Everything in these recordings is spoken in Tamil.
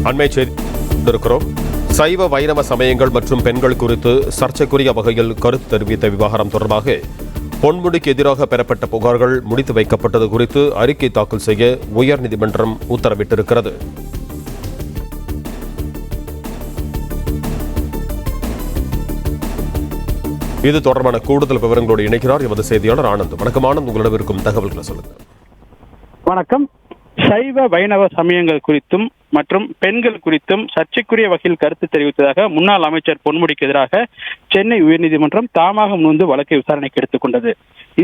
அண்மை செய்தி இருக்கிறோம். சைவ வைணவ சமயங்கள் மற்றும் பெண்கள் குறித்து சர்ச்சைக்குரிய வகையில் கருத்து தெரிவித்த விவகாரம் தொடர்பாக பொன்முடிக்கு எதிராக பெறப்பட்ட புகார்கள் முடித்து வைக்கப்பட்டது குறித்து அறிக்கை தாக்கல் செய்ய உயர்நீதிமன்றம் உத்தரவிட்டிருக்கிறது. இது தொடர்பான கூடுதல் விவரங்களோடு இணைக்கிறார் எமது செய்தியாளர் ஆனந்த். வணக்கம் ஆனந்த், உங்களிடம் இருக்கும் தகவல்களை சொல்லுங்க. வணக்கம். சைவ வைணவ சமயங்கள் குறித்தும் மற்றும் பெண்கள் குறித்தும் சர்ச்சைக்குரிய வகையில் கருத்து தெரிவித்ததாக முன்னாள் அமைச்சர் பொன்முடிக்கு எதிராக சென்னை உயர்நீதிமன்றம் தாமாக முன்வந்து வழக்கை விசாரணைக்கு எடுத்துக்கொண்டது.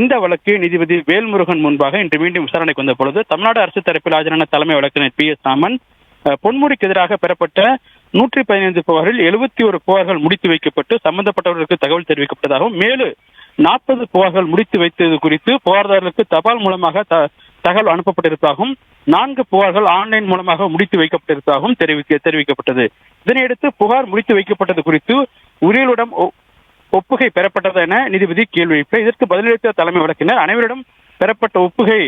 இந்த வழக்கு நீதிபதி வேல்முருகன் முன்பாக இன்று மீண்டும் விசாரணைக்கு வந்த பொழுது தமிழ்நாடு அரசு தரப்பில் ஆஜரான தலைமை வழக்கறிஞர் PS ராமன் பொன்முடிக்கு எதிராக பெறப்பட்ட 115 புகாரில் 71 புகார்கள் முடித்து வைக்கப்பட்டு சம்பந்தப்பட்டவர்களுக்கு தகவல் தெரிவிக்கப்பட்டதாகவும் மேலும் 40 புகார்கள் முடித்து வைத்தது குறித்து புகார்தாரர்களுக்கு தபால் மூலமாக தகவல் அனுப்பப்பட்டிருப்பதாகவும் 4 புகார்கள் ஆன்லைன் மூலமாக முடித்து வைக்கப்பட்டிருப்பதாகவும் தெரிவிக்கப்பட்டது. இதனையடுத்து புகார் முடித்து வைக்கப்பட்டது குறித்து உரியலுடன் ஒப்புகை பெறப்பட்டது என நீதிபதி கேள்வி எழுப்பினார். இதற்கு பதிலளித்த தலைமை வழக்கினர் அனைவரிடம் பெறப்பட்ட ஒப்புகை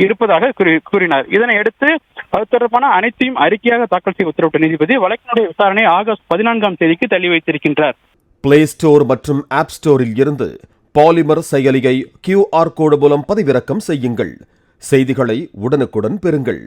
இருப்பதாக கூறினார். இதனையடுத்து அது தொடர்பான அனைத்தையும் அறிக்கையாக தாக்கல் செய்ய உத்தரவிட்ட நீதிபதி வழக்கினுடைய விசாரணை ஆகஸ்ட் 14ஆம் தேதிக்கு தள்ளி வைத்திருக்கின்றார். பிளே ஸ்டோர் மற்றும் ஆப் ஸ்டோரில் இருந்து பாலிமர் செயலியை QR கோடு மூலம் பதிவிறக்கம் செய்யுங்கள். செய்திகளை உடனுக்குடன் பெறுங்கள்.